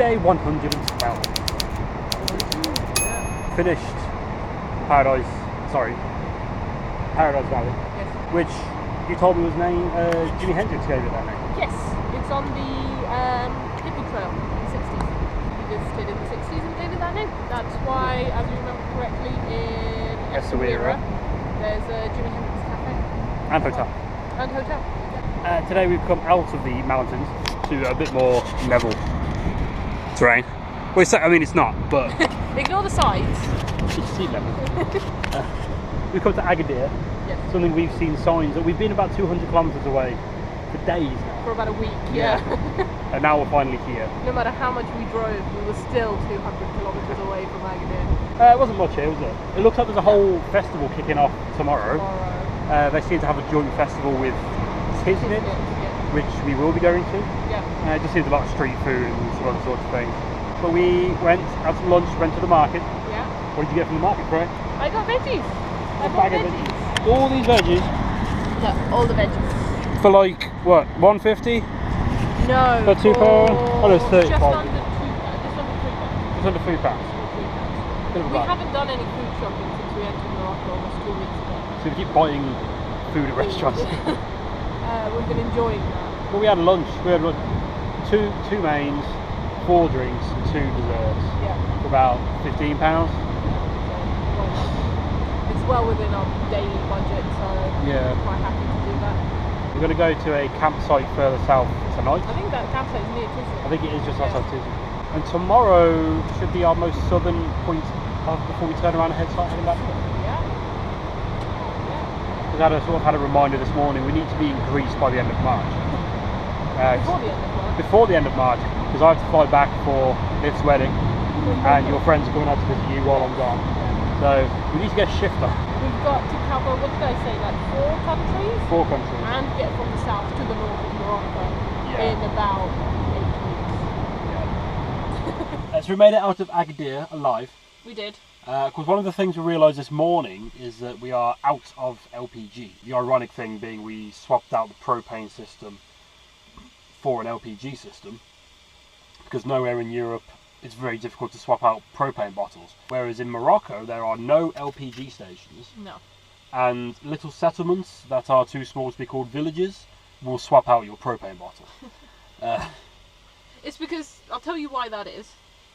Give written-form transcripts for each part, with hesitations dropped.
day 112. Finished Paradise Valley. Yes. Which you told me was named, Jimi Hendrix gave it that name. Yes, it's on the hippie trail in the 60s. He visited in the 60s and gave it that name. That's why, as you remember correctly, in Essaouira, there's a Jimi Hendrix cafe. And hotel. And hotel. Yeah. Today we've come out of the mountains to a bit more level terrain. Well, I mean it's not, but Ignore the sides. it's sea level. We've come to Agadir, Yes. something we've seen signs that we've been about 200 kilometres away for days now. For about a week, yeah. And now we're finally here. No matter how much we drove, we were still 200 kilometres away from Agadir. It wasn't much here, was it? It looks like there's a whole festival kicking off tomorrow. They seem to have a joint festival with Tisnit, Yeah. which we will be going to. Yeah. It just seems about street food and some other sorts of things. But we went, had some lunch, went to the market. Yeah. What did you get from the market, Troy? I got veggies. A bag of veggies. All these veggies Yeah, all the veggies. for like, what, 150? No. For £2? Oh, no, it's 35. Just under £3. Just under £3. Bit of a We bag. haven't done any food shopping since we entered Morocco almost 2 weeks ago. So we keep buying food at restaurants. We've been enjoying that. Well, we had lunch. We had lunch. Two mains, 4 drinks, and 2 desserts. Yeah. For about £15. It's well within our daily budget, so Yeah. I'm quite happy to do that. We're going to go to a campsite further south tonight. I think that campsite is near Tisnit. I think it is just Yeah. outside Tisney. And tomorrow should be our most southern point before we turn around and start heading back. Yeah. Because I sort of had a reminder this morning, we need to be in Greece by the end of March. Before the end of March. Before the end of March, because I have to fly back for this wedding, and your friends are coming out to visit you while I'm gone. So we need to get a shift on. We've got to cover, what did I say, like 4 countries? 4 countries. And get from the south to the north of Morocco Yeah. in about 8 weeks. So we made it out of Agadir alive. We did. Because one of the things we realised this morning is that we are out of LPG. The ironic thing being we swapped out the propane system for an LPG system, because nowhere in Europe it's very difficult to swap out propane bottles. Whereas in Morocco there are no LPG stations. No. And little settlements that are too small to be called villages will swap out your propane bottle. It's because, I'll tell you why that is.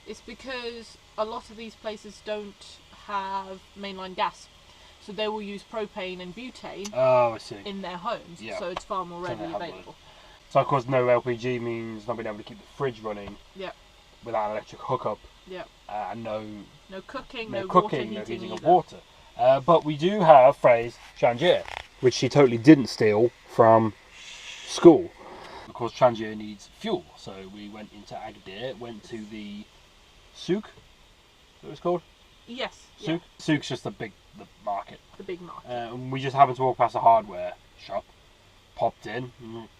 It's because a lot of these places don't have mainline gas. So they will use propane and butane Oh, I see. in their homes. Yeah. So it's far more So they readily have available. So of course no LPG means not being able to keep the fridge running Yeah. without an electric hookup. Yeah. And no cooking, no no cooking, water no heating heating of either. water. But we do have phrase Tangier, which she totally didn't steal from school. Of course, Tangier needs fuel, so we went into Agadir, went to the souk. Is that what it's called? Yes. Souk. Yeah. Souk's just the market. The big market. And we just happened to walk past a hardware shop. Popped in.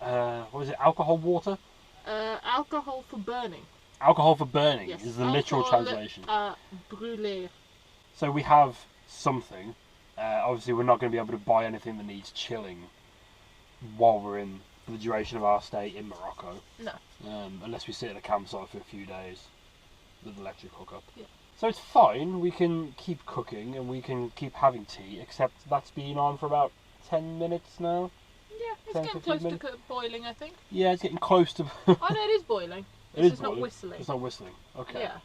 What was it? Alcohol water? Alcohol for burning. Alcohol for burning Yes. is the literal Alcohol, translation. Brûler. So we have something. Obviously, we're not going to be able to buy anything that needs chilling while we're in for the duration of our stay in Morocco. No. Unless we sit at a campsite for a few days with electric hookup. Yeah. So it's fine. We can keep cooking and we can keep having tea. Except that's been on for about 10 minutes now. Yeah, it's 10, getting 15 close minutes. to Oh boiling, I think. Yeah, it's getting close to. Oh no, it is boiling. It It's is just not boiling. whistling. It's not whistling. Okay. Yeah.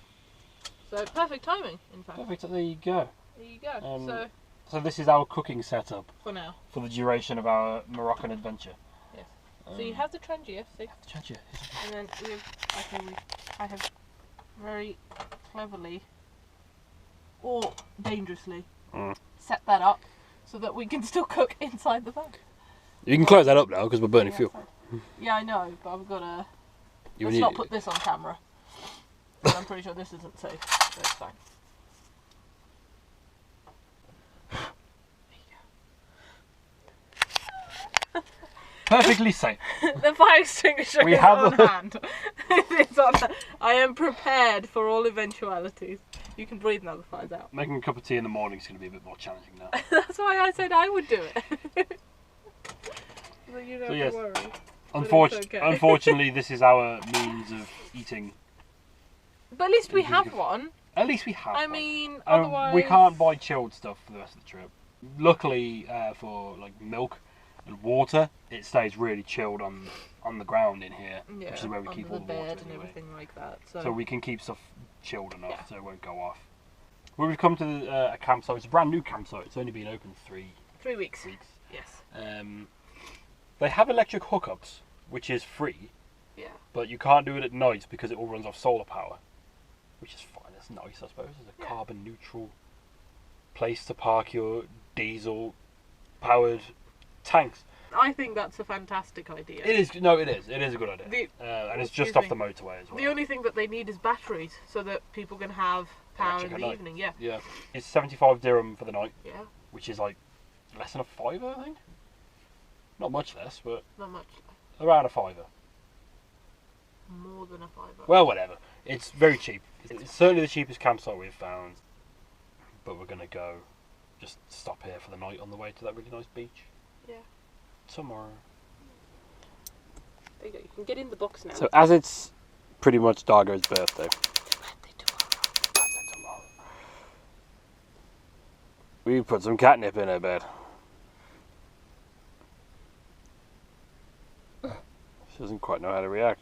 So perfect timing, in fact. Perfect. There you go. There you go. So this is our cooking setup For now. for the duration of our Moroccan adventure. Yes. So you have the trangier, see? Tangier. And then I have very cleverly or dangerously set that up so that we can still cook inside the van. You can close that up now because we're burning Yeah, fuel. fine. Yeah, I know, but I've got to. You Let's need- not put this on camera. 'Cause I'm pretty sure this isn't safe. So it's fine. Perfectly safe. The fire extinguisher We is have on a- hand. It's on. I am prepared for all eventualities. You can breathe now. The fire's out. Making a cup of tea in the morning is going to be a bit more challenging now. That's why I said I would do it. So you don't So have yes. to worry. Unfortunately, okay. unfortunately, this is our means of eating But at least we have one. At least we have I one. mean, otherwise... We can't buy chilled stuff for the rest of the trip. Luckily, for like milk and water, it stays really chilled on the ground in here, which is where we keep all the water bed and anyway. everything like that. So we can keep stuff chilled enough so it won't go off. Well, we've come to a campsite. It's a brand new campsite. It's only been open 3 weeks. Yes. They have electric hookups, which is free. Yeah. But you can't do it at night because it all runs off solar power, which is fine. That's nice, I suppose. It's a carbon neutral place to park your diesel powered tanks. I think that's a fantastic idea. It is. No, it is. It is a good idea. And it's just off the motorway as well. The only thing that they need is batteries so that people can have power in the evening. Yeah. Yeah. It's 75 dirham for the night. Yeah. Which is like less than a fiver, I think. Not much less, but not much less. Around a fiver. More than a fiver. Well, whatever. It's very cheap. It's certainly the cheapest campsite we've found. But we're gonna go just stop here for the night on the way to that really nice beach. Yeah. Tomorrow. There you go. You can get in the box now. So as it's pretty much Dargo's birthday. We put some catnip in her bed. She doesn't quite know how to react.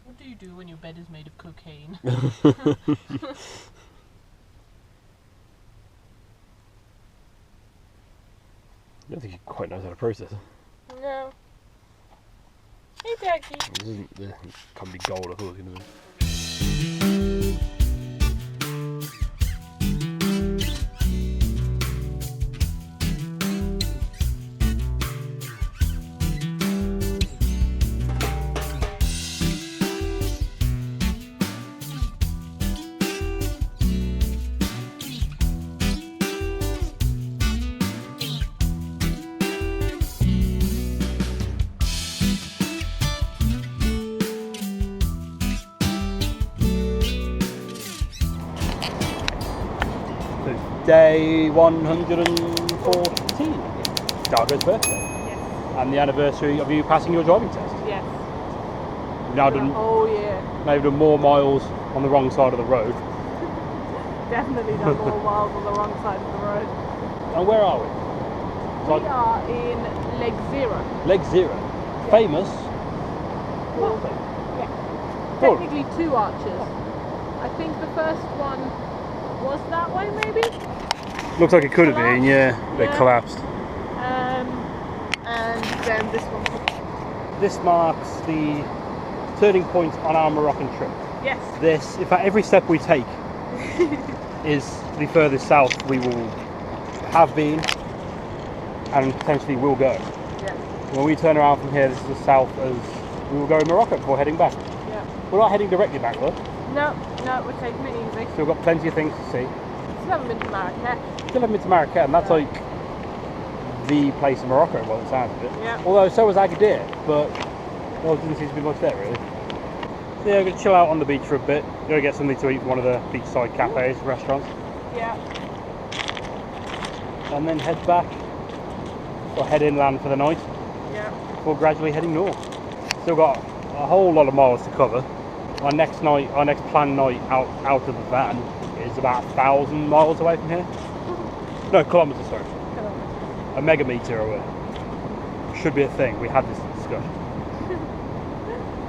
What do you do when your bed is made of cocaine? I don't think he quite knows how to process it. No. Hey, Jackie. This can't be gold, I thought it was going to be. Day 114, Dargo's birthday. Yes. And the anniversary of you passing your driving test. Yes. You've now done, now you've done more miles on the wrong side of the road. Definitely done more miles on the wrong side of the road. And where are we? We are in Legzira. Legzira. Yeah. Famous. Well, yeah. Technically 2 arches. I think the first one was that way, maybe? Looks like it could have been, yeah. It collapsed. And then this one. This marks the turning point on our Moroccan trip. Yes. This, in fact, every step we take is the furthest south we will have been and potentially will go. Yeah. When we turn around from here, this is as south as we will go in Morocco before heading back. Yeah. We're not heading directly back though. No, we're taking it easy. So we've got plenty of things to see. Still haven't been to Marrakesh. Still haven't been to Marrakesh, and that's like the place in Morocco by the sounds of it. Yeah. Although so was Agadir, but there didn't seem to be much there really. So yeah, we're going to chill out on the beach for a bit. We're going to get something to eat from one of the beachside cafes, restaurants. Yeah. And then head back, or head inland for the night. Yeah. Before gradually heading north. Still got a whole lot of miles to cover. Our next planned night out of the van is about 1,000 miles away from here. No, kilometres, sorry. A megametre away. Should be a thing. We had this discussion.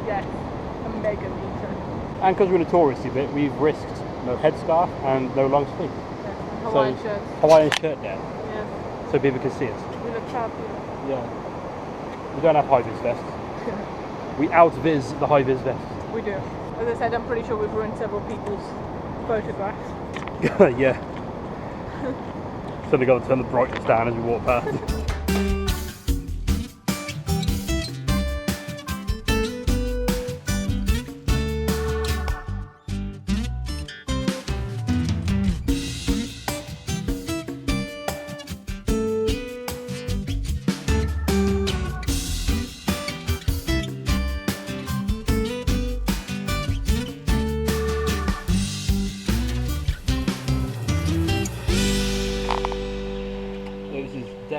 Yes, a megametre. And because we're in a touristy bit, we've risked no headscarf and no long sleeve. Yeah. Hawaiian shirts. Hawaiian shirt down. Yeah. So people can see us. We look fabulous. Yeah. We don't have high-vis vests. We out-vis the high-vis vests. We do. As I said, I'm pretty sure we've ruined several people's photographs. Yeah. Suddenly got to turn the brightness down as we walk past.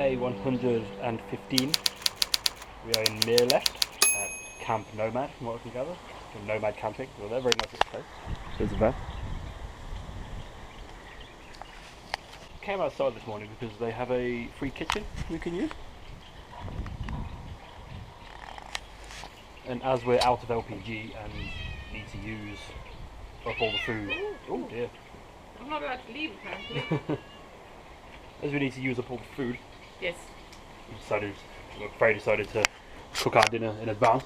day 115. We are in Mirlet at Camp Nomad, from what I can gather. Nomad camping. Well, they're very nice little place. There's a van. Came outside this morning because they have a free kitchen we can use. And as we're out of LPG and need to use up all the food. Oh dear. I'm not allowed to leave apparently. As we need to use up all the food. Yes. We're decided to cook our dinner in advance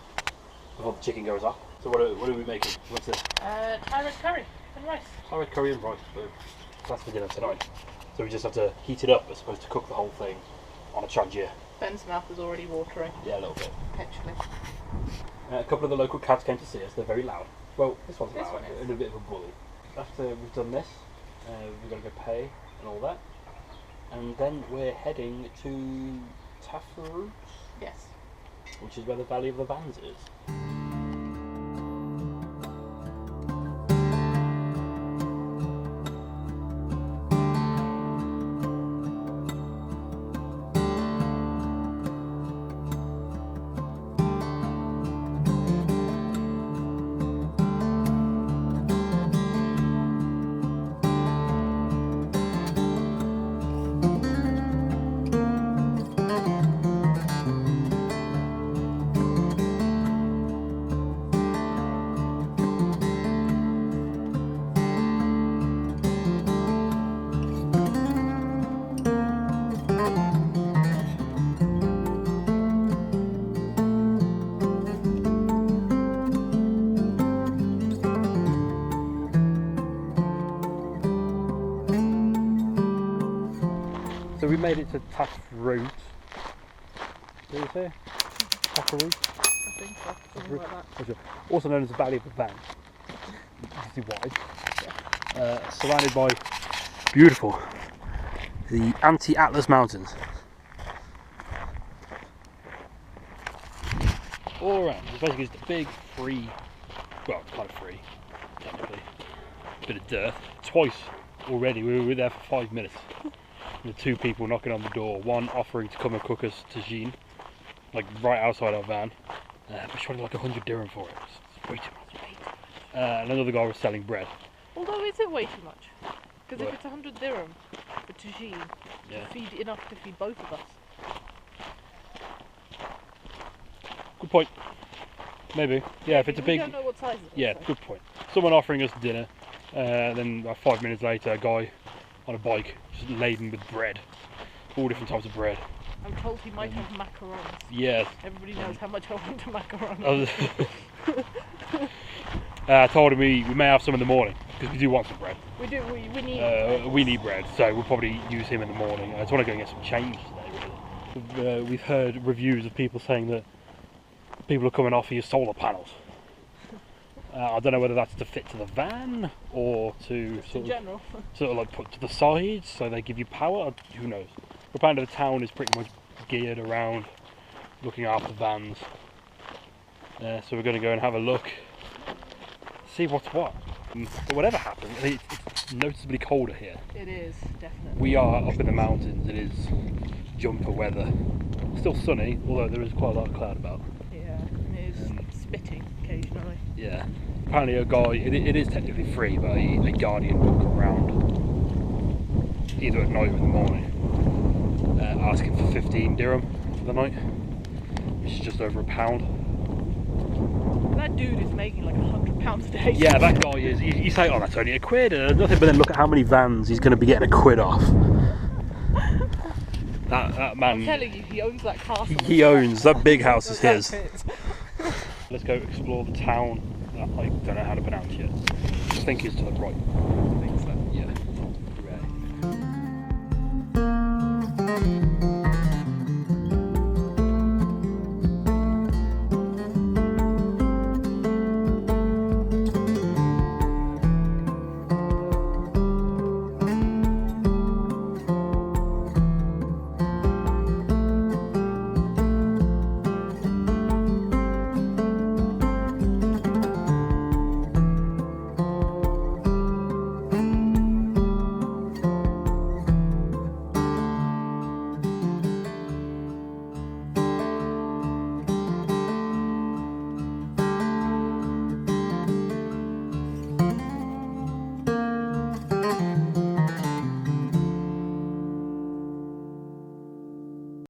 before the chicken goes off. So what are we making? What's this? Thai red curry and rice. Thai red curry and rice. So that's for dinner tonight. So we just have to heat it up as opposed to cook the whole thing on a changier. Ben's mouth is already watering. Yeah, a little bit. Potentially. A couple of the local cats came to see us. They're very loud. Well, this one's This loud one is. and a bit of a bully. After we've done this, we've got to go pay and all that. And then we're heading to Tafraoute. Yes. Which is where the Valley of the Vans is. So we made it to Tafraoute. What did you say? Tafraoute? I think so. Something like that. Also known as the Valley of the Vans. You see why? Surrounded by beautiful, the Anti-Atlas Mountains. All around. It's basically just a big free, well, kind of free, technically. Bit of dirt. Twice already. We were there for 5 minutes. The two people knocking on the door, one offering to come and cook us tagine, like right outside our van, but she wanted like 100 dirham for it. It's way too much. And another guy was selling bread. Although is it way too much? Because What? if it's 100 dirham for tagine, Yeah. feed enough to feed both of us. Good point. Maybe. Yeah, if it's a We big. don't know what size it is. Yeah, so. good point. Someone offering us dinner, then about 5 minutes later, a guy on a bike, just laden with bread, all different types of bread. I'm told he might have macarons. Yes. Everybody knows how much I want a macaron. I told him we may have some in the morning because we do want some bread. We do. We need. We need bread, so we'll probably use him in the morning. I just want to go and get some change today, really. We've heard reviews of people saying that people are coming off your solar panels. I don't know whether that's to fit to the van or to in general. sort of like put to the sides so they give you power. Who knows? But apparently the town is pretty much geared around looking after vans. So we're going to go and have a look, see what's what. But whatever happens, it's noticeably colder here. It is, definitely. We are up in the mountains. It is jumper weather. Still sunny, although there is quite a lot of cloud about. Yeah, it is spitting occasionally. Yeah. Apparently a guy, it is technically free, but a Guardian will come round either at night or in the morning, asking for 15 dirham for the night, which is just over £1. That dude is making like £100 a day. Yeah, that guy is. You say, oh, that's only £1, and nothing. But then look at how many vans he's going to be getting £1 off. That man. I'm telling you, he owns that castle. He owns that big house is That's his. it. Let's go explore the town that I don't know how to pronounce yet. I think it's to the right.